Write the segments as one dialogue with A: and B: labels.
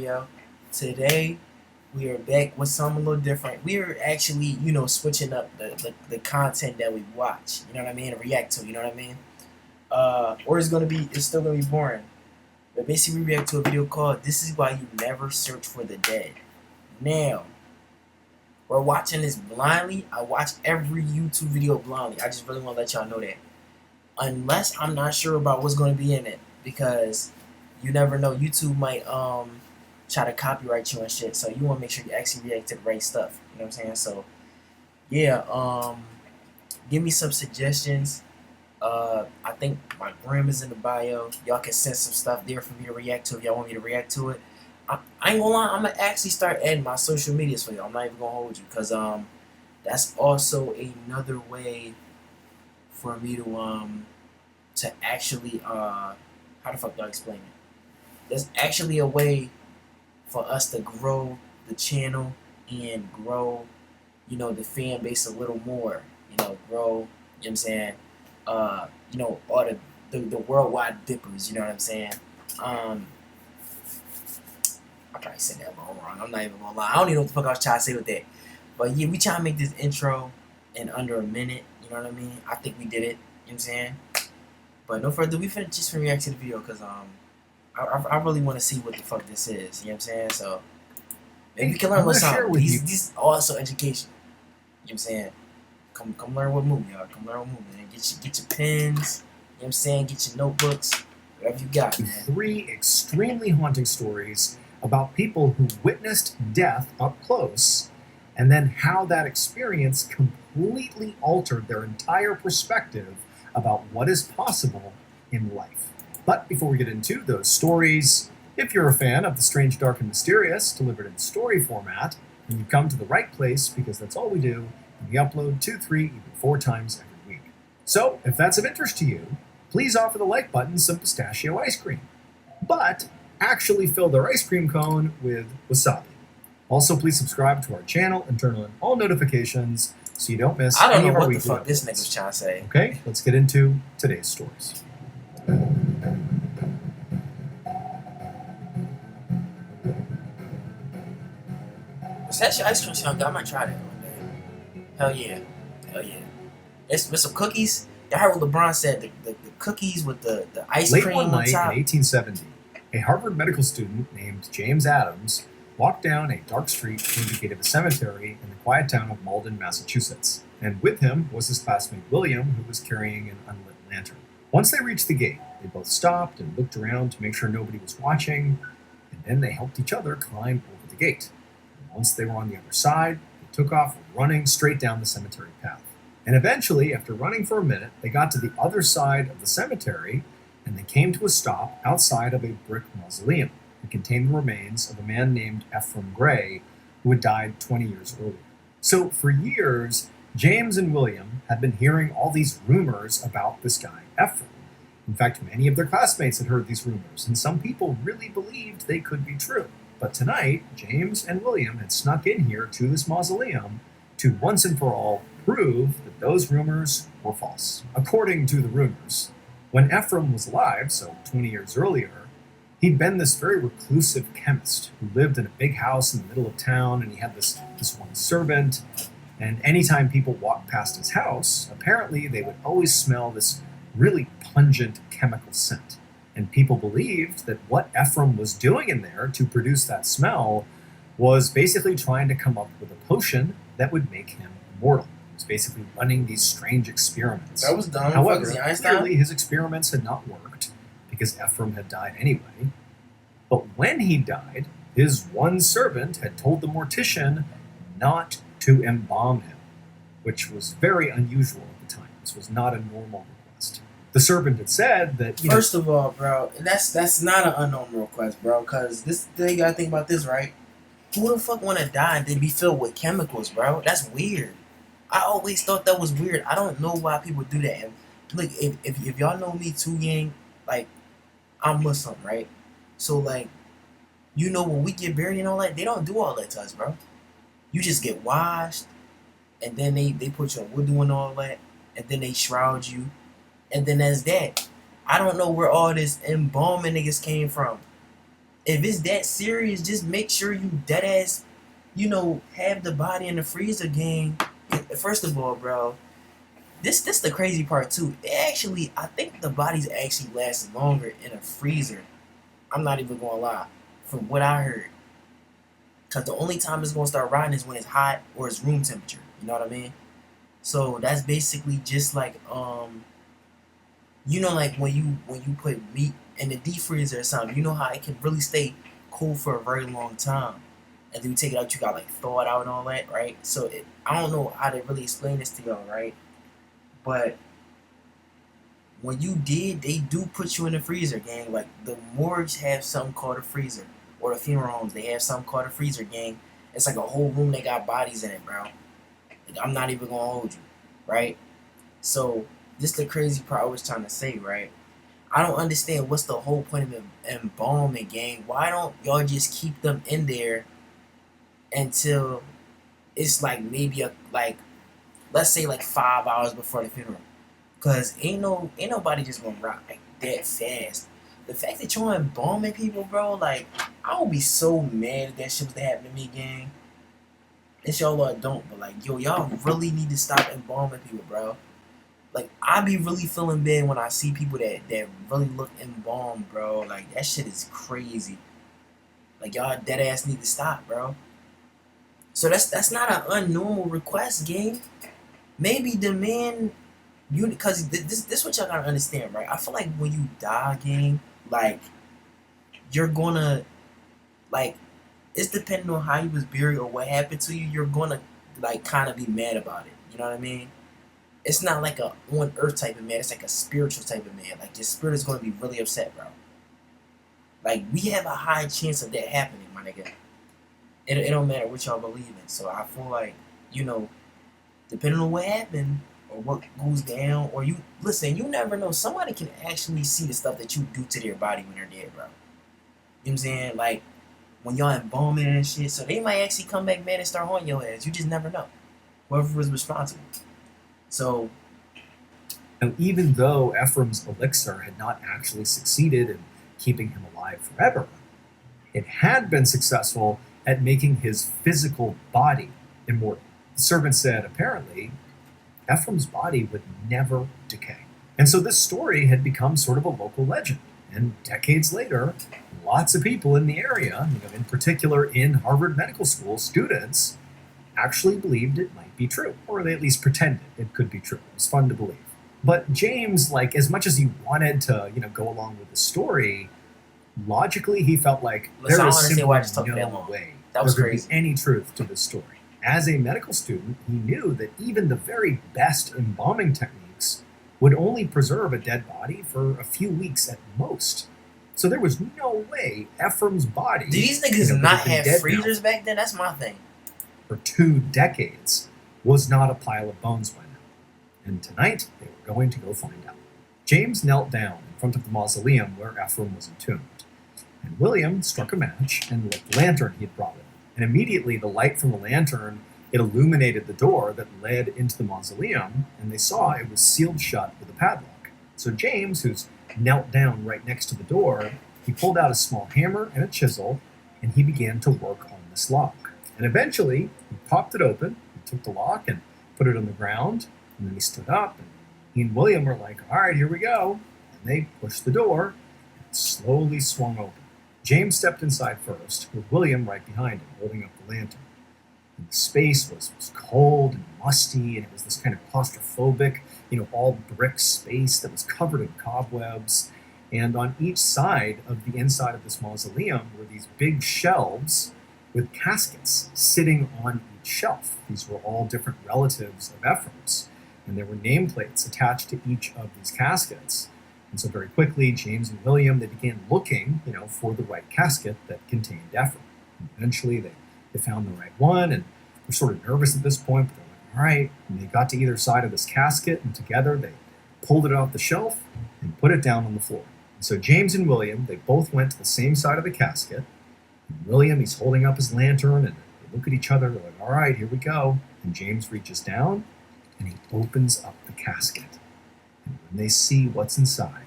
A: video. Today we are back with something a little different. We are actually, switching up the content that we watch. You know what I mean? And react to. You know what I mean? Or it's still gonna be boring. But basically, we react to a video called "This Is Why You Never Search for the Dead." Now we're watching this blindly. I watch every YouTube video blindly. I just really want to let y'all know that, unless I'm not sure about what's going to be in it, because you never know. YouTube might try to copyright you and shit. So you want to make sure you actually react to the right stuff. You know what I'm saying? So yeah, give me some suggestions. I think my gram is in the bio. Y'all can send some stuff there for me to react to if y'all want me to react to it. I ain't gonna lie, I'm gonna actually start adding my social medias for y'all. I'm not even gonna hold you, cause that's also another way for me to actually how the fuck do I explain it? There's actually a way for us to grow the channel and grow, the fan base a little more. Grow, you know what I'm saying? All the worldwide dippers, you know what I'm saying? I probably said that wrong. I'm not even gonna lie. I don't even know what the fuck I was trying to say with that. But yeah, we trying to make this intro in under a minute. You know what I mean? I think we did it. You know what I'm saying? But no further, we finna just react to the video because I really want to see what the fuck this is. You know what I'm saying? So maybe we can learn a little something. These also education. You know what I'm saying? Come learn what movie, y'all. Come learn what movie, man. Get your pens. You know what I'm saying? Get your notebooks. Whatever you got, man.
B: 3 extremely haunting stories about people who witnessed death up close, and then how that experience completely altered their entire perspective about what is possible in life. But before we get into those stories, if you're a fan of The Strange, Dark, and Mysterious delivered in story format, then you've come to the right place, because that's all we do, and we upload 2, 3, even 4 times every week. So, if that's of interest to you, please offer the like button some pistachio ice cream. But actually fill their ice cream cone with wasabi. Also, please subscribe to our channel and turn on all notifications so you don't miss any of our weekly
A: uploads. I don't know what the fuck this nigga's trying to say.
B: Okay, let's get into today's stories.
A: Pistachio ice cream sound good. I might try that one day. Hell yeah. Hell yeah. It's with some cookies. I heard what LeBron said, the cookies with the ice
B: Late
A: cream
B: one night
A: on top.
B: In 1870, a Harvard medical student named James Adams walked down a dark street to indicate a cemetery in the quiet town of Malden, Massachusetts. And with him was his classmate William, who was carrying an unlit lantern. Once they reached the gate, they both stopped and looked around to make sure nobody was watching, and then they helped each other climb over the gate. And once they were on the other side, they took off running straight down the cemetery path. And eventually, after running for a minute, they got to the other side of the cemetery, and they came to a stop outside of a brick mausoleum that contained the remains of a man named Ephraim Gray, who had died 20 years earlier. So for years, James and William had been hearing all these rumors about this guy, Ephraim. In fact, many of their classmates had heard these rumors, and some people really believed they could be true. But tonight, James and William had snuck in here to this mausoleum to once and for all prove that those rumors were false. According to the rumors, when Ephraim was alive, so 20 years earlier, he'd been this very reclusive chemist who lived in a big house in the middle of town, and he had this one servant, and anytime people walked past his house, apparently they would always smell this really pungent chemical scent. And people believed that what Ephraim was doing in there to produce that smell was basically trying to come up with a potion that would make him immortal. He was basically running these strange experiments.
A: That was dumb.
B: However, clearly his experiments had not worked, because Ephraim had died anyway. But when he died, his one servant had told the mortician not to embalm him, which was very unusual at the time. This was not a normal request. The servant had said that,
A: First of all, bro, that's not an unnormal request, bro, because this thing, you gotta think about this, right? Who the fuck want to die and then be filled with chemicals, bro? That's weird. I always thought that was weird. I don't know why people do that. And look, if y'all know me too, gang, like, I'm Muslim, right? So, like, when we get buried and all that, they don't do all that to us, bro. You just get washed, and then they put you on wudu and all that, and then they shroud you, and then that's that. I don't know where all this embalming niggas came from. If it's that serious, just make sure you dead ass, have the body in the freezer game. First of all, bro, this the crazy part too. I think the bodies actually last longer in a freezer. I'm not even gonna lie, from what I heard, because the only time it's gonna start rotting is when it's hot or it's room temperature. You know what I mean? So that's basically just like like when you put meat in the deep freezer or something. You know how it can really stay cool for a very long time, and then you take it out, you got like thaw it out and all that, right? So I don't know how to really explain this to y'all, right? But when you did, they do put you in the freezer, gang. Like the morgues have something called a freezer, or the funeral homes they have something called a freezer, gang. It's like a whole room that got bodies in it, bro. Like, I'm not even gonna hold you, right? So this is the crazy part I was trying to say, right? I don't understand what's the whole point of embalming, gang. Why don't y'all just keep them in there until it's like maybe let's say like 5 hours before the funeral? Cause ain't nobody just gonna rock like that fast. The fact that you're embalming people, bro, like I would be so mad if that shit was to happen to me, gang. It's y'all or don't, but like yo, y'all really need to stop embalming people, bro. Like I be really feeling bad when I see people that really look embalmed, bro. Like that shit is crazy. Like y'all dead ass need to stop, bro. So that's not an unnormal request, gang. Maybe demand you because this what y'all gotta understand, right? I feel like when you die, gang, like you're gonna like it's depending on how you was buried or what happened to you. You're gonna like kind of be mad about it. You know what I mean? It's not like a on earth type of man. It's like a spiritual type of man. Like your spirit is gonna be really upset, bro. Like we have a high chance of that happening, my nigga. It don't matter what y'all believe in. So I feel like you know, depending on what happened or what goes down, or you listen, you never know. Somebody can actually see the stuff that you do to their body when they're dead, bro. You know what I'm saying? Like when y'all embalming and shit, so they might actually come back mad and start haunting your ass. You just never know. Whoever was responsible. So
B: Now, even though Ephraim's elixir had not actually succeeded in keeping him alive forever, it had been successful at making his physical body immortal. The servant said, apparently, Ephraim's body would never decay. And so this story had become sort of a local legend. And decades later, lots of people in the area, in particular in Harvard Medical School, students actually believed it might be true, or they at least pretended it could be true. It was fun to believe. But James, like, as much as he wanted to, go along with the story, logically he felt like
A: listen, I
B: there
A: don't
B: is
A: understand why it
B: simply
A: took that
B: no
A: long.
B: way
A: That was
B: there could
A: crazy.
B: be any truth to this story. As a medical student, he knew that even the very best embalming techniques would only preserve a dead body for a few weeks at most. So there was no way Ephraim's body,
A: Did these niggas
B: that
A: not
B: had been
A: have
B: dead
A: freezers back then? That's my thing.
B: for 2 decades, was not a pile of bones by now. And tonight, they were going to go find out. James knelt down in front of the mausoleum where Ephraim was entombed. And William struck a match and lit the lantern he had brought with him. And immediately, the light from the lantern, it illuminated the door that led into the mausoleum, and they saw it was sealed shut with a padlock. So James, who's knelt down right next to the door, he pulled out a small hammer and a chisel, and he began to work on this lock. And eventually, he popped it open, he took the lock and put it on the ground, and then he stood up, and he and William were like, all right, here we go. And they pushed the door, and it slowly swung open. James stepped inside first, with William right behind him, holding up the lantern. And the space was cold and musty, and it was this kind of claustrophobic, all brick space that was covered in cobwebs. And on each side of the inside of this mausoleum were these big shelves with caskets sitting on each shelf. These were all different relatives of Ephraim's, and there were nameplates attached to each of these caskets. And so very quickly, James and William, they began looking, for the right casket that contained Ephraim. And eventually, they found the right one, and they're sort of nervous at this point, but they're like, all right. And they got to either side of this casket, and together they pulled it off the shelf and put it down on the floor. And so James and William, they both went to the same side of the casket. And William, he's holding up his lantern, and they look at each other, they're like, all right, here we go. And James reaches down, and he opens up the casket. And when they see what's inside,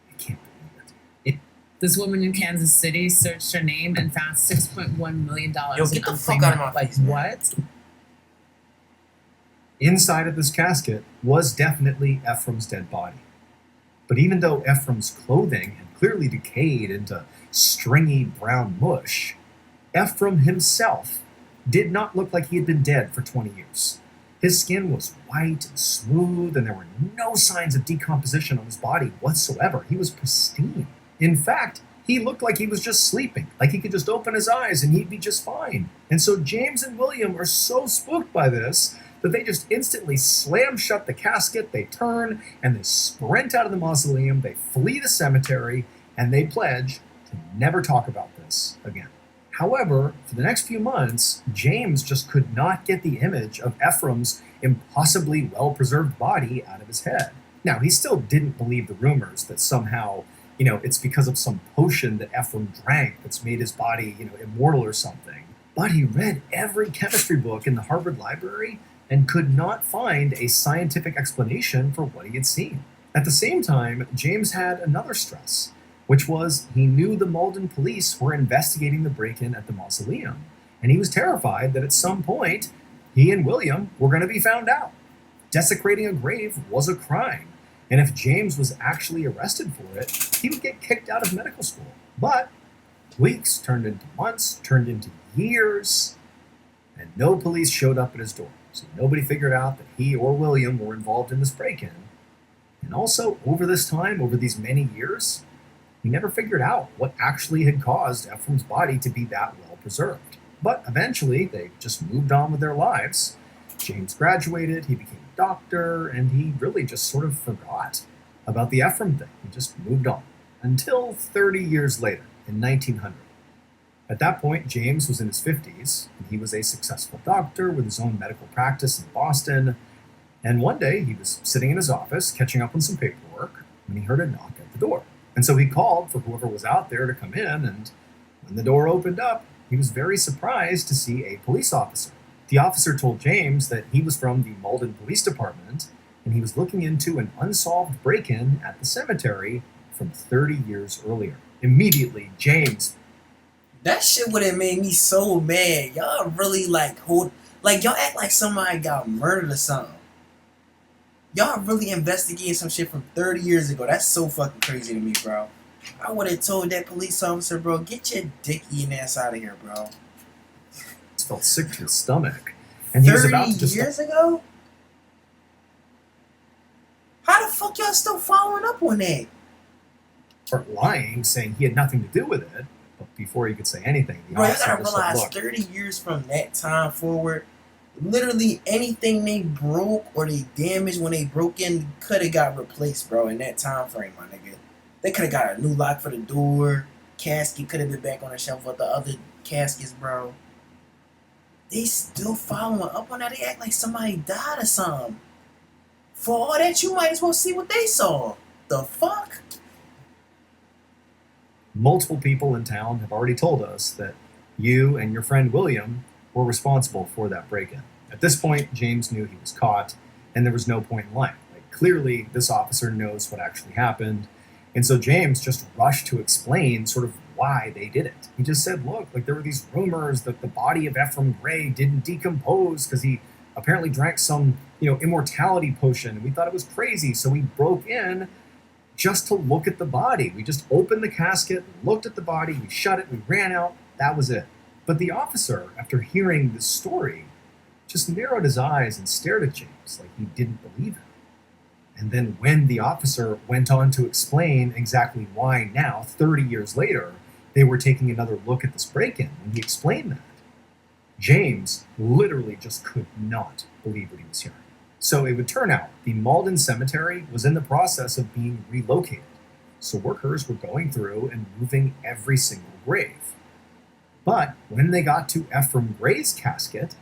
B: they can't believe it.
C: This woman in Kansas City searched her name and found $6.1 million
A: Yo,
C: in
A: get the fuck
C: unclaimed
A: out of
C: money.
A: my
C: Like,
A: face, man.
C: what?
B: Inside of this casket was definitely Ephraim's dead body. But even though Ephraim's clothing had clearly decayed into stringy brown mush, Ephraim himself did not look like he had been dead for 20 years. His skin was white and smooth, and there were no signs of decomposition on his body whatsoever. He was pristine. In fact, he looked like he was just sleeping, like he could just open his eyes and he'd be just fine. And so James and William are so spooked by this that they just instantly slam shut the casket, they turn, and they sprint out of the mausoleum, they flee the cemetery, and they pledge to never talk about this again. However, for the next few months, James just could not get the image of Ephraim's impossibly well-preserved body out of his head. Now, he still didn't believe the rumors that somehow, it's because of some potion that Ephraim drank that's made his body, immortal or something. But he read every chemistry book in the Harvard Library and could not find a scientific explanation for what he had seen. At the same time, James had another stress, which was he knew the Malden police were investigating the break-in at the mausoleum, and he was terrified that at some point he and William were going to be found out. Desecrating a grave was a crime, and if James was actually arrested for it, he would get kicked out of medical school. But weeks turned into months, turned into years, and no police showed up at his door. So nobody figured out that he or William were involved in this break-in. And also, over this time, over these many years, he never figured out what actually had caused Ephraim's body to be that well preserved. But eventually, they just moved on with their lives. James graduated, he became a doctor, and he really just sort of forgot about the Ephraim thing. He just moved on. Until 30 years later, in 1900. At that point, James was in his 50s, and he was a successful doctor with his own medical practice in Boston. And one day, he was sitting in his office, catching up on some paperwork, when he heard a knock at the door. And so he called for whoever was out there to come in, and when the door opened up, he was very surprised to see a police officer. The officer told James that he was from the Malden Police Department, and he was looking into an unsolved break-in at the cemetery from 30 years earlier. Immediately, James...
A: That shit would have made me so mad. Y'all really y'all act like somebody got murdered or something. Y'all really investigating some shit from 30 years ago. That's so fucking crazy to me, bro. I would have told that police officer, bro, get your dick eating ass out of here, bro.
B: felt sick to his stomach. And he was about to just...
A: 30 years ago? How the fuck y'all still following up on that?
B: start lying, saying he had nothing to do with it. But before he could say anything, the
A: Bro, you
B: officer
A: gotta
B: just said,
A: realize,
B: look,
A: 30 years from that time forward, literally anything they broke or they damaged when they broke in could have got replaced, bro, in that time frame, my nigga. They could have got a new lock for the door. Casket could have been back on the shelf with the other caskets, bro. They still following up on that. They act like somebody died or something. For all that, you might as well see what they saw. The fuck?
B: multiple people in town have already told us that you and your friend William were responsible for that break-in. At this point, James knew he was caught, and there was no point in lying. Like, clearly, this officer knows what actually happened, and so James just rushed to explain sort of why they did it. He just said, look, like there were these rumors that the body of Ephraim Gray didn't decompose because he apparently drank some, immortality potion, and we thought it was crazy, so we broke in just to look at the body. We just opened the casket, looked at the body, we shut it, we ran out, that was it. But the officer, after hearing this story, just narrowed his eyes and stared at James like he didn't believe him. And then when the officer went on to explain exactly why now, 30 years later, they were taking another look at this break-in, when he explained that, James literally just could not believe what he was hearing. So it would turn out the Malden Cemetery was in the process of being relocated. So workers were going through and moving every single grave. But when they got to Ephraim Gray's casket,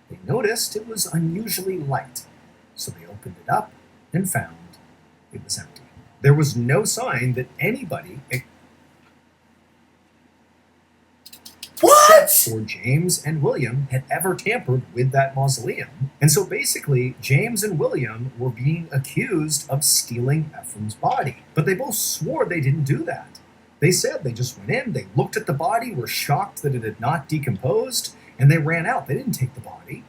B: they noticed it was unusually light. So they opened it up and found it was empty. There was no sign that anybody
A: What?
B: except for James and William had ever tampered with that mausoleum. And so basically, James and William were being accused of stealing Ephraim's body. But they both swore they didn't do that. They said they just went in, they looked at the body, were shocked that it had not decomposed, and they ran out. They didn't take the body.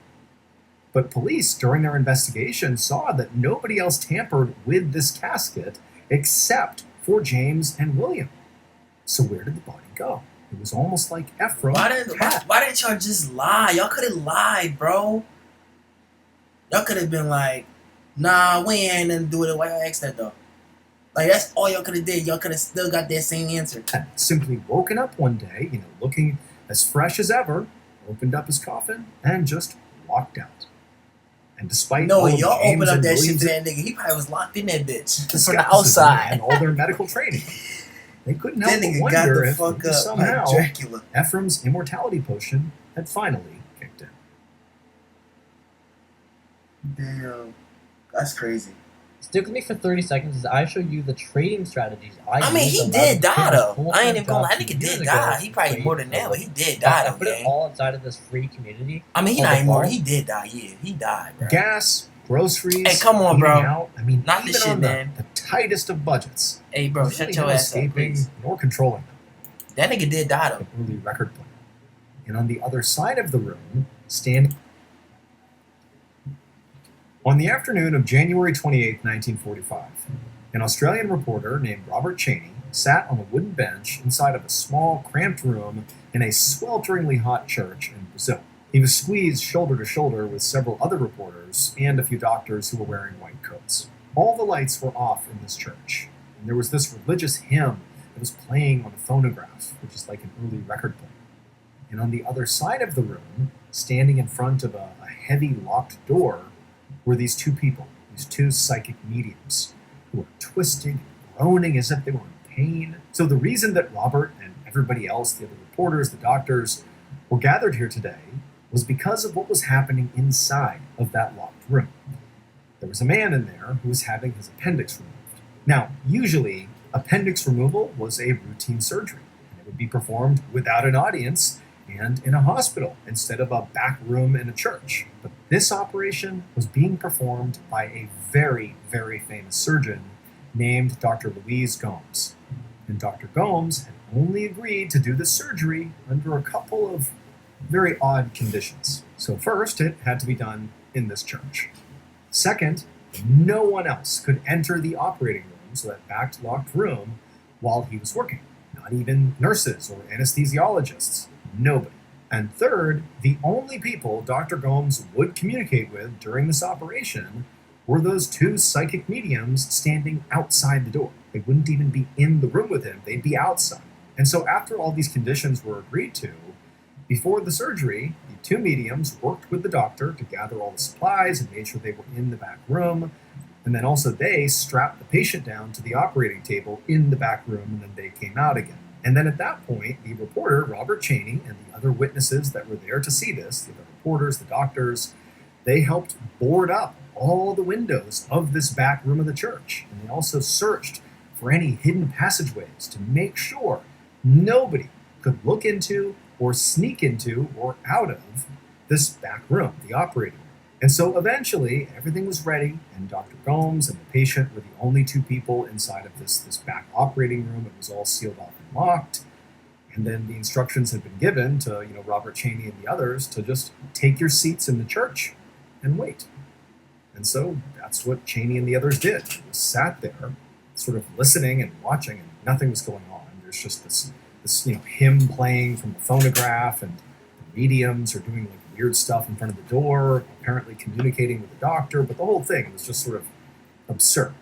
B: But police, during their investigation, saw that nobody else tampered with this casket except for James and William. So where did the body go? It was almost like Ephraim.
A: Why didn't y'all just lie? Y'all could have lied, bro. Y'all could have been like, nah, we ain't nothing to do with it. Why y'all ask that though? Like, that's all y'all could have did. Y'all could have still got that same answer.
B: Had simply woken up one day, looking as fresh as ever, opened up his coffin, and just walked out. And despite
A: No,
B: all of
A: y'all
B: James
A: opened up
B: and
A: that shit
B: William's
A: to that nigga. He probably was locked in that bitch from the
B: skepticism
A: outside.
B: and all their medical training, they couldn't help
A: That
B: but
A: nigga got
B: wonder
A: the
B: if
A: fuck
B: maybe
A: up
B: somehow
A: like Dracula.
B: Ephraim's immortality potion had finally kicked in.
A: Damn, that's crazy.
D: Stick with me for 30 seconds as I show you the trading strategies
A: I mean,
D: used
A: he
D: to
A: did
D: leverage
A: die
D: his
A: though.
D: full-time
A: I ain't even gonna lie.
D: job
A: That
D: 2
A: nigga
D: years
A: did
D: ago
A: die.
D: to
A: He probably
D: trade
A: more than that,
D: for-
A: but he did
D: I
A: die though,
D: put it
A: gang.
D: all inside of this free community.
A: I mean, he
D: on
A: not
D: the
A: even more.
D: farm.
A: He did die. Yeah, he died, bro.
B: Gas, groceries,
A: Hey, come on,
B: eating
A: bro.
B: out, I mean,
A: Not
B: even
A: this shit,
B: on
A: man.
B: the tightest of budgets,
A: Hey, bro,
B: there's
A: shut
B: really
A: your
B: no
A: ass up,
B: escaping
A: please.
B: nor controlling them.
A: That nigga did die though.
B: An early record player. And on the other side of the room, standing on the afternoon of January 28, 1945, an Australian reporter named Robert Cheney sat on a wooden bench inside of a small, cramped room in a swelteringly hot church in Brazil. He was squeezed shoulder to shoulder with several other reporters and a few doctors who were wearing white coats. All the lights were off in this church, and there was this religious hymn that was playing on a phonograph, which is like an early record player. And on the other side of the room, standing in front of a heavy locked door, were these two people, these two psychic mediums, who were twisting, groaning as if they were in pain. So the reason that Robert and everybody else, the other reporters, the doctors, were gathered here today was because of what was happening inside of that locked room. There was a man in there who was having his appendix removed. Now, usually, appendix removal was a routine surgery, and it would be performed without an audience and in a hospital instead of a back room in a church. But this operation was being performed by a very, very famous surgeon named Dr. Louise Gomes. And Dr. Gomes had only agreed to do the surgery under a couple of very odd conditions. So first, it had to be done in this church. Second, no one else could enter the operating room, so that backed locked room, while he was working. Not even nurses or anesthesiologists. Nobody. And third, the only people Dr. Gomes would communicate with during this operation were those two psychic mediums standing outside the door. They wouldn't even be in the room with him, they'd be outside. And so after all these conditions were agreed to, before the surgery, the two mediums worked with the doctor to gather all the supplies and made sure they were in the back room. And then also they strapped the patient down to the operating table in the back room, and then they came out again. And then at that point, the reporter, Robert Cheney, and the other witnesses that were there to see this, the other reporters, the doctors, they helped board up all the windows of this back room of the church. And they also searched for any hidden passageways to make sure nobody could look into or sneak into or out of this back room, the operating room. And so eventually, everything was ready, and Dr. Gomes and the patient were the only two people inside of this back operating room. It was all sealed off and locked. And then the instructions had been given to, Robert Cheney and the others to just take your seats in the church and wait. And so that's what Cheney and the others did. They just sat there, sort of listening and watching, and nothing was going on. There's just this hymn playing from the phonograph, and the mediums are doing like weird stuff in front of the door, apparently communicating with the doctor, but the whole thing was just sort of absurd.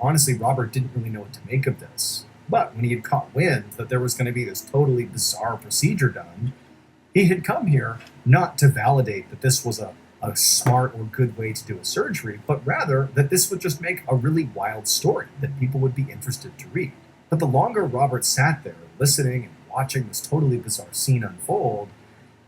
B: Honestly, Robert didn't really know what to make of this. But when he had caught wind that there was going to be this totally bizarre procedure done, he had come here not to validate that this was a smart or good way to do a surgery, but rather that this would just make a really wild story that people would be interested to read. But the longer Robert sat there listening and watching this totally bizarre scene unfold,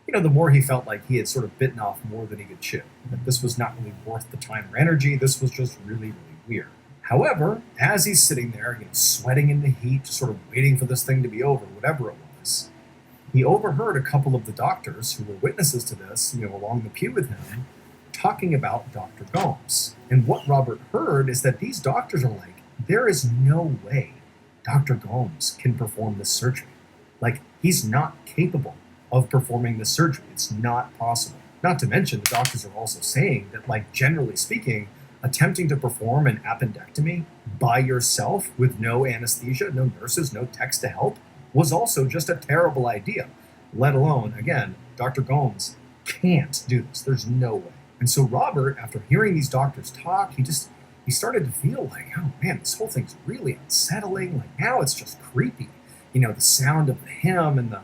B: the more he felt like he had sort of bitten off more than he could chew. That this was not really worth the time or energy. This was just really, really weird. However, as he's sitting there, sweating in the heat, sort of waiting for this thing to be over, whatever it was, he overheard a couple of the doctors who were witnesses to this, along the pew with him, talking about Dr. Gomes. And what Robert heard is that these doctors are like, there is no way Dr. Gomes can perform this surgery. Like, he's not capable of performing this surgery. It's not possible. Not to mention, the doctors are also saying that, like, generally speaking, attempting to perform an appendectomy by yourself with no anesthesia, no nurses, no techs to help, was also just a terrible idea. Let alone, again, Dr. Gomes can't do this. There's no way. And so Robert, after hearing these doctors talk, he started to feel like, oh man, this whole thing's really unsettling. Like, now it's just creepy. The sound of the hymn and the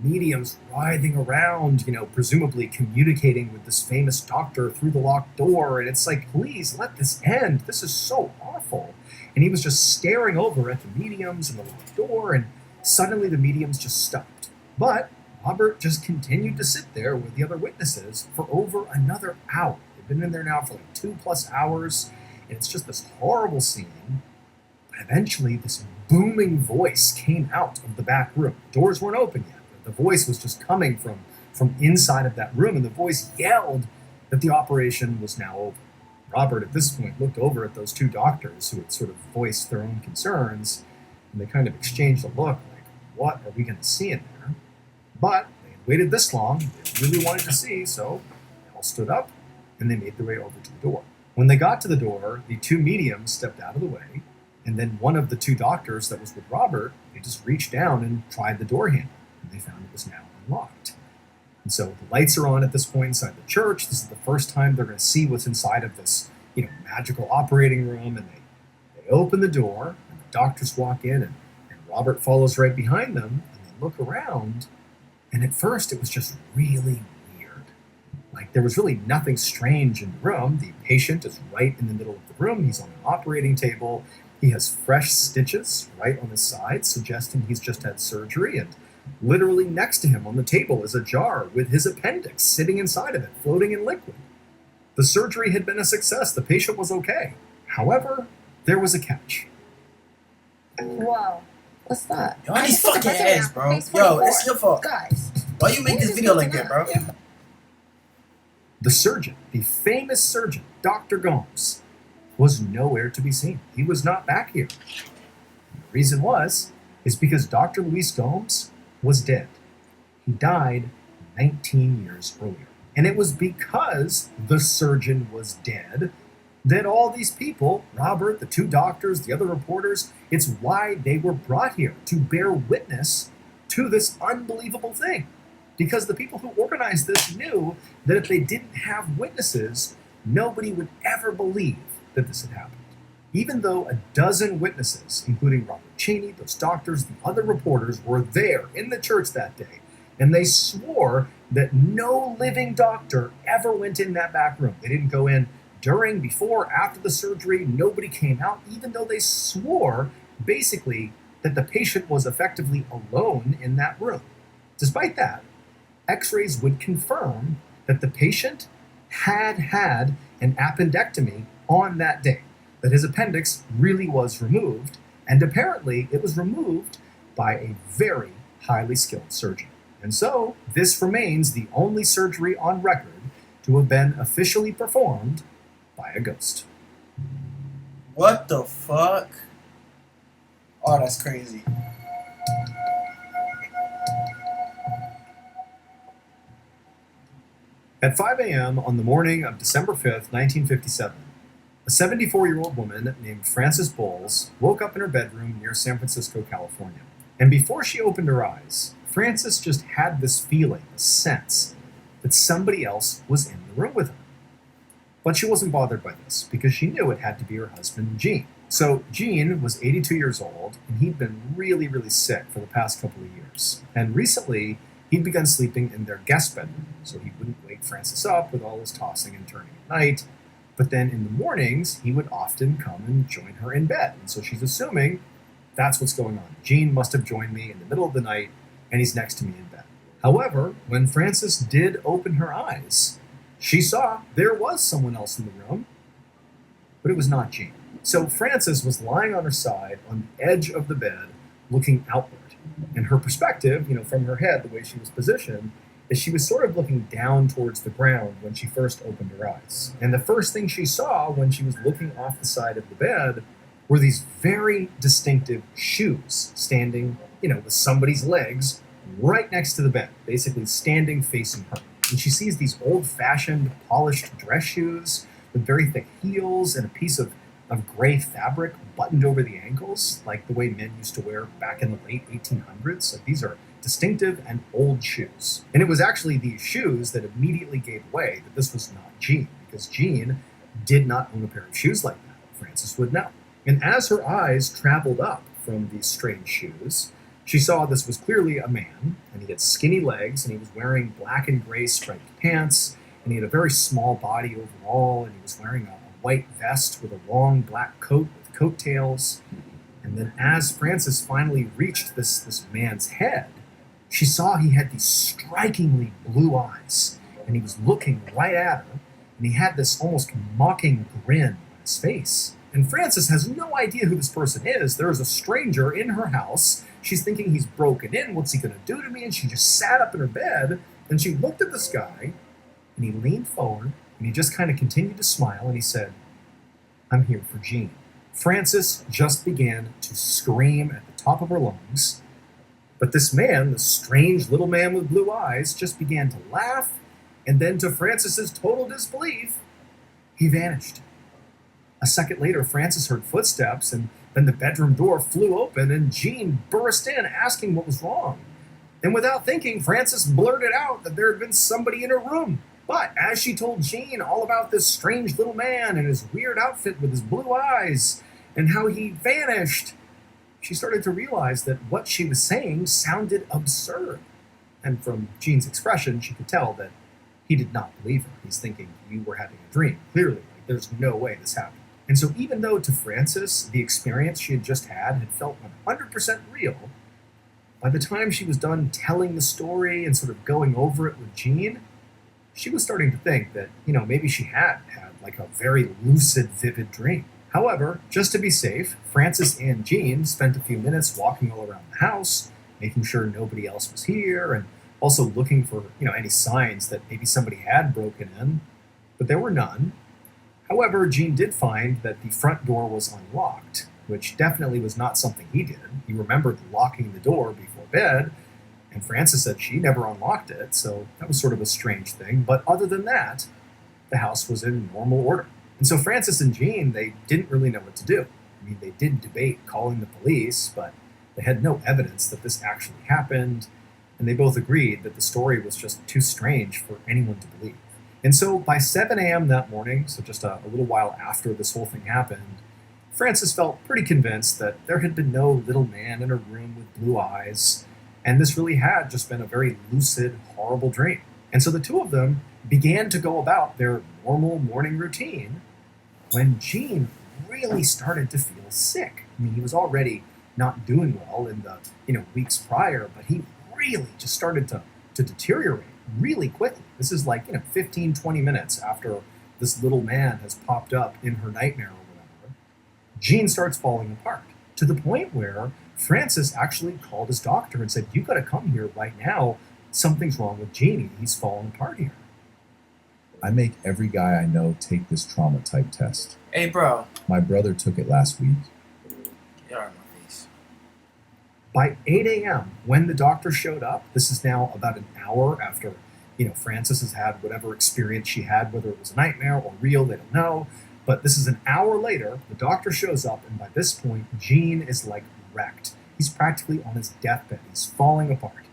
B: mediums writhing around, presumably communicating with this famous doctor through the locked door. And it's like, please let this end. This is so awful. And he was just staring over at the mediums and the locked door, and suddenly the mediums just stopped. But Robert just continued to sit there with the other witnesses for over another hour. They've been in there now for like 2+ hours, and it's just this horrible scene. But eventually, this booming voice came out of the back room. The doors weren't open yet. The voice was just coming from inside of that room, and the voice yelled that the operation was now over. Robert, at this point, looked over at those two doctors who had sort of voiced their own concerns, and they kind of exchanged a look like, what are we going to see in there? But they had waited this long, they really wanted to see, so they all stood up, and they made their way over to the door. When they got to the door, the two mediums stepped out of the way, and then one of the two doctors that was with Robert, they just reached down and tried the door handle, and they found it was now unlocked. And so the lights are on at this point inside the church. This is the first time they're going to see what's inside of this, magical operating room, and they open the door, and the doctors walk in, and Robert follows right behind them, and they look around, and at first it was just really weird. Like, there was really nothing strange in the room. The patient is right in the middle of the room. He's on an operating table. He has fresh stitches right on his side, suggesting he's just had surgery, and literally next to him on the table is a jar with his appendix sitting inside of it, floating in liquid. The surgery had been a success. The patient was okay. However, there was a catch.
E: Whoa. What's that?
A: Yo, these fucking ads, bro. Yo, it's your fault.
E: Guys.
A: Why you make this video like that, bro?
B: The surgeon, the famous surgeon, Dr. Gomes, was nowhere to be seen. He was not back here. And the reason is because Dr. Luis Gomes was dead. He died 19 years earlier. And it was because the surgeon was dead that all these people, Robert, the two doctors, the other reporters, it's why they were brought here, to bear witness to this unbelievable thing. Because the people who organized this knew that if they didn't have witnesses, nobody would ever believe that this had happened. Even though a dozen witnesses, including Robert Cheney, those doctors, the other reporters, were there in the church that day, and they swore that no living doctor ever went in that back room. They didn't go in during, before, after the surgery. Nobody came out, even though they swore, basically, that the patient was effectively alone in that room. Despite that, X-rays would confirm that the patient had had an appendectomy on that day, that his appendix really was removed, and apparently it was removed by a very highly skilled surgeon. And so, this remains the only surgery on record to have been officially performed by a ghost.
A: What the fuck? Oh, that's crazy.
B: At 5 a.m. on the morning of December 5th, 1957, a 74-year-old woman named Frances Bowles woke up in her bedroom near San Francisco, California. And before she opened her eyes, Frances just had this feeling, this sense, that somebody else was in the room with her. But she wasn't bothered by this, because she knew it had to be her husband, Gene. So Gene was 82 years old, and he'd been really, really sick for the past couple of years. And recently, he'd begun sleeping in their guest bedroom, so he wouldn't wake Frances up with all his tossing and turning at night. But then in the mornings, he would often come and join her in bed. And so she's assuming that's what's going on. Gene must have joined me in the middle of the night, and he's next to me in bed. However, when Frances did open her eyes, she saw there was someone else in the room, but it was not Gene. So Frances was lying on her side on the edge of the bed, looking outward. And her perspective, from her head, the way she was positioned, is she was sort of looking down towards the ground when she first opened her eyes. And the first thing she saw when she was looking off the side of the bed were these very distinctive shoes standing, with somebody's legs right next to the bed, basically standing facing her. And she sees these old-fashioned polished dress shoes with very thick heels and a piece of gray fabric buttoned over the ankles, like the way men used to wear back in the late 1800s. So these are distinctive and old shoes. And it was actually these shoes that immediately gave away that this was not Jean, because Jean did not own a pair of shoes like that. Frances would know. And as her eyes traveled up from these strange shoes, she saw this was clearly a man, and he had skinny legs, and he was wearing black and gray striped pants, and he had a very small body overall, and he was wearing a white vest with a long black coat with coattails. And then as Frances finally reached this man's head, she saw he had these strikingly blue eyes, and he was looking right at her, and he had this almost mocking grin on his face. And Frances has no idea who this person is. There is a stranger in her house. She's thinking he's broken in. What's he going to do to me? And she just sat up in her bed, and she looked at this guy, and he leaned forward, and he just kind of continued to smile, and he said, "I'm here for Jean." Frances just began to scream at the top of her lungs, but this man, the strange little man with blue eyes, just began to laugh, and then to Frances's total disbelief, he vanished. A second later, Frances heard footsteps, and then the bedroom door flew open, and Jean burst in, asking what was wrong. And without thinking, Frances blurted out that there had been somebody in her room. But as she told Jean all about this strange little man and his weird outfit with his blue eyes and how he vanished, she started to realize that what she was saying sounded absurd. And from Jean's expression, she could tell that he did not believe her. He's thinking, "You were having a dream. Clearly, there's no way this happened." And so even though to Frances, the experience she had just had felt 100% real, by the time she was done telling the story and sort of going over it with Jean, she was starting to think that, maybe she had like a very lucid, vivid dream. However, just to be safe, Frances and Jean spent a few minutes walking all around the house, making sure nobody else was here, and also looking for, any signs that maybe somebody had broken in, but there were none. However, Jean did find that the front door was unlocked, which definitely was not something he did. He remembered locking the door before bed, and Frances said she never unlocked it, so that was sort of a strange thing. But other than that, the house was in normal order. And so Frances and Jean, they didn't really know what to do. I mean, they did debate calling the police, but they had no evidence that this actually happened, and they both agreed that the story was just too strange for anyone to believe. And so by 7 a.m. that morning, so just a little while after this whole thing happened, Frances felt pretty convinced that there had been no little man in her room with blue eyes, and this really had just been a very lucid, horrible dream. And so the two of them began to go about their normal morning routine when Jean really started to feel sick. I mean, he was already not doing well in the weeks prior, but he really just started to deteriorate really quickly. This is like 15, 20 minutes after this little man has popped up in her nightmare or whatever. Jean starts falling apart to the point where Frances actually called his doctor and said, "You got to come here right now. Something's wrong with Jeannie. He's falling apart here."
F: I make every guy I know take this trauma type test.
A: Hey, bro.
F: My brother took it last week.
A: Get out of my face.
B: By 8 a.m., when the doctor showed up, this is now about an hour after, Frances has had whatever experience she had, whether it was a nightmare or real, they don't know. But this is an hour later, the doctor shows up, and by this point, Jean is like wrecked. He's practically on his deathbed. He's falling apart.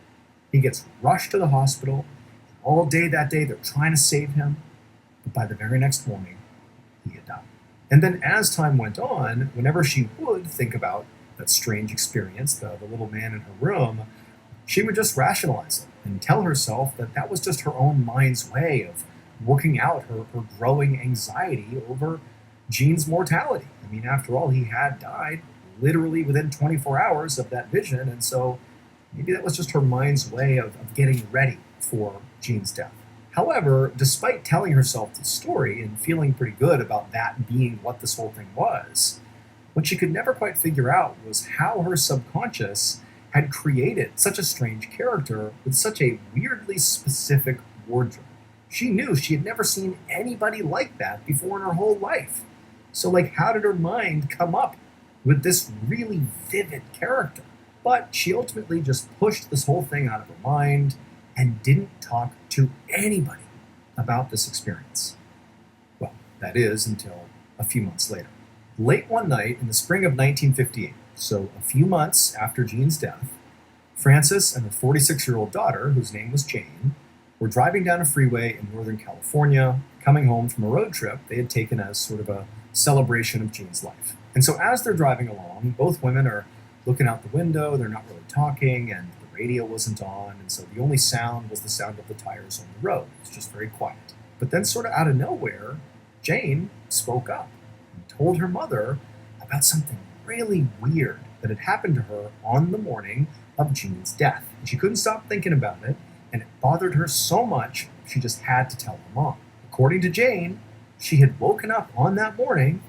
B: He gets rushed to the hospital. All day that day, they're trying to save him. But by the very next morning, he had died. And then as time went on, whenever she would think about that strange experience, the little man in her room, she would just rationalize it and tell herself that that was just her own mind's way of working out her growing anxiety over Jean's mortality. I mean, after all, he had died literally within 24 hours of that vision, and so maybe that was just her mind's way of getting ready for Jean's death. However, despite telling herself the story and feeling pretty good about that being what this whole thing was, what she could never quite figure out was how her subconscious had created such a strange character with such a weirdly specific wardrobe. She knew she had never seen anybody like that before in her whole life. So, how did her mind come up with this really vivid character. But she ultimately just pushed this whole thing out of her mind and didn't talk to anybody about this experience. Well, that is until a few months later. Late one night in the spring of 1958, so a few months after Jean's death, Frances and her 46-year-old daughter, whose name was Jane, were driving down a freeway in Northern California, coming home from a road trip they had taken as sort of a celebration of Jean's life. And so as they're driving along, both women are looking out the window, they're not really talking, and the radio wasn't on, and so the only sound was the sound of the tires on the road. It was just very quiet. But then sort of out of nowhere, Jane spoke up and told her mother about something really weird that had happened to her on the morning of Jean's death. And she couldn't stop thinking about it, and it bothered her so much she just had to tell her mom. According to Jane, she had woken up on that morning,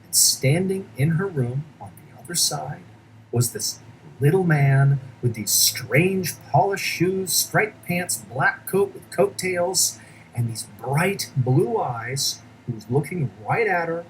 B: and standing in her room on the other side was this little man with these strange polished shoes, striped pants, black coat with coattails, and these bright blue eyes who was looking right at her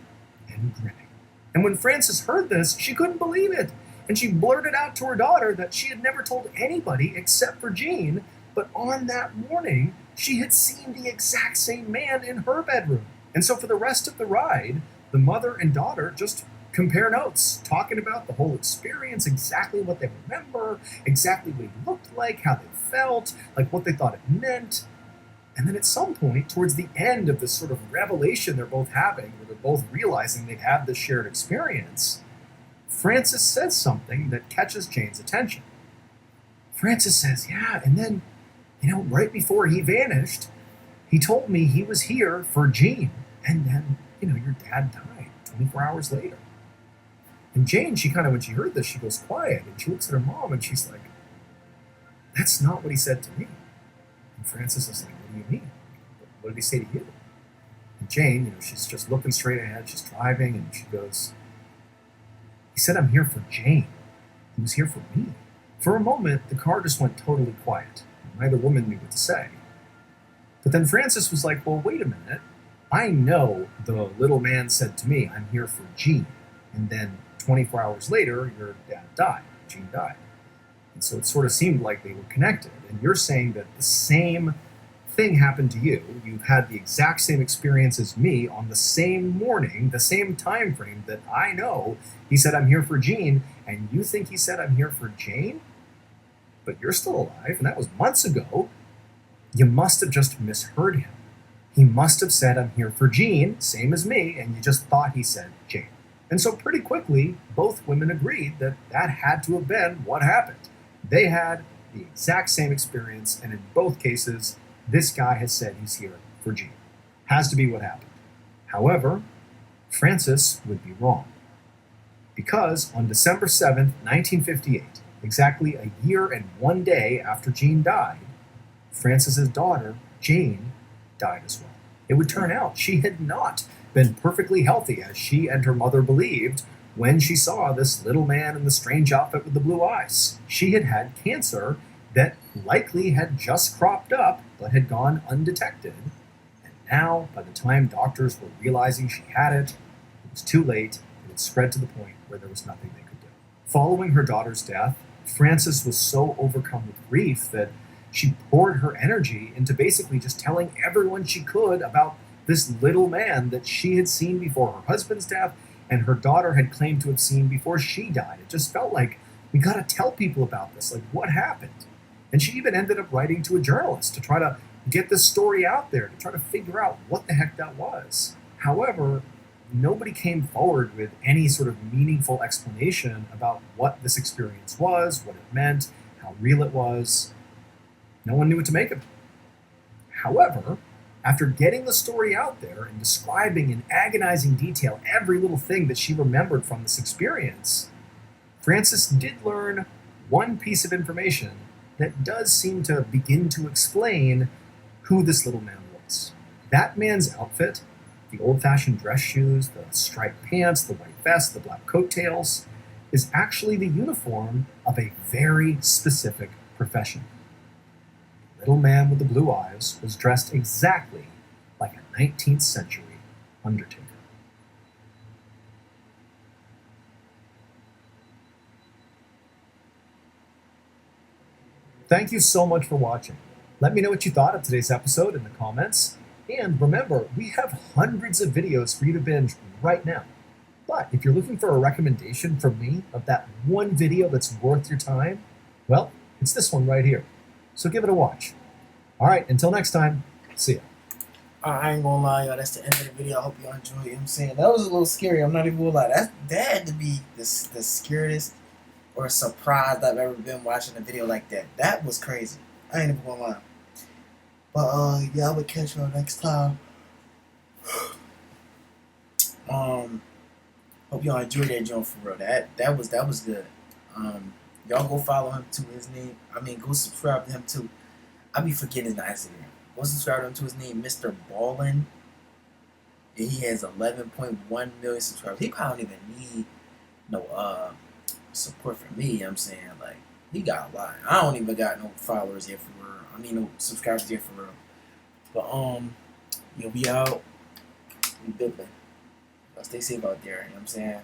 B: and grinning. And when Frances heard this, she couldn't believe it. And she blurted out to her daughter that she had never told anybody except for Jean, but on that morning, she had seen the exact same man in her bedroom. And so for the rest of the ride, the mother and daughter just compare notes, talking about the whole experience, exactly what they remember, exactly what he looked like, how they felt, like what they thought it meant. And then at some point, towards the end of this sort of revelation they're both having, where they're both realizing they've had this shared experience, Frances says something that catches Jane's attention. Frances says, yeah, and then, right before he vanished, he told me he was here for Jean, and then, your dad died 24 hours later. And Jane, when she heard this, she goes quiet, and she looks at her mom, and she's like, that's not what he said to me. And Frances is like, what do you mean? What did he say to you? And Jane, she's just looking straight ahead, she's driving, and she goes, he said, I'm here for Jane. He was here for me. For a moment, the car just went totally quiet. Neither woman knew what to say. But then Frances was like, well, wait a minute. I know the little man said to me, I'm here for Jean. And then 24 hours later, your dad died. Jean died. And so it sort of seemed like they were connected. And you're saying that the same thing happened to you. You've had the exact same experience as me on the same morning, the same time frame that I know he said, I'm here for Jean, and you think he said, I'm here for Jane? But you're still alive, and that was months ago. You must have just misheard him. He must have said, I'm here for Jean, same as me, and you just thought he said Jane. And so pretty quickly, both women agreed that that had to have been what happened. They had the exact same experience, and in both cases, this guy has said he's here for Jean. Has to be what happened. However, Frances would be wrong. Because on December 7th, 1958, exactly a year and 1 day after Jean died, Frances's daughter, Jane, died as well. It would turn out she had not been perfectly healthy as she and her mother believed when she saw this little man in the strange outfit with the blue eyes. She had had cancer that likely had just cropped up but had gone undetected. And now, by the time doctors were realizing she had it, it was too late. It had spread to the point where there was nothing they could do. Following her daughter's death, Frances was so overcome with grief that she poured her energy into basically just telling everyone she could about this little man that she had seen before her husband's death and her daughter had claimed to have seen before she died. It just felt like, we got to tell people about this. Like, what happened? And she even ended up writing to a journalist to try to get this story out there, to try to figure out what the heck that was. However, nobody came forward with any sort of meaningful explanation about what this experience was, what it meant, how real it was. No one knew what to make of it. However, after getting the story out there and describing in agonizing detail every little thing that she remembered from this experience, Frances did learn one piece of information that does seem to begin to explain who this little man was. That man's outfit, the old-fashioned dress shoes, the striped pants, the white vest, the black coattails, is actually the uniform of a very specific profession. The little man with the blue eyes was dressed exactly like a 19th century undertaker. Thank you so much for watching. Let me know what you thought of today's episode in the comments. And remember, we have hundreds of videos for you to binge right now. But if you're looking for a recommendation from me of that one video that's worth your time, well, it's this one right here. So give it a watch. All right, until next time, see ya.
A: I ain't gonna lie, y'all. That's the end of the video. I hope y'all enjoyed it. You know what I'm saying? That was a little scary. I'm not even gonna lie. That had to be the scariest or surprised I've ever been watching a video like that. That was crazy. I ain't even gonna lie. But y'all will catch y'all next time. Hope y'all enjoyed that joint for real. That was good. Y'all go follow him to his name. Go subscribe to him too. I be forgetting his Instagram. Go subscribe to him to his name, Mr. Ballin. And he has 11.1 million subscribers. He probably don't even need no support from me. You know what I'm saying? Like, he got a lot. I don't even got no followers yet for real. No subscribers yet for real. But we out. We bipping. Y'all stay safe out there. You know what I'm saying?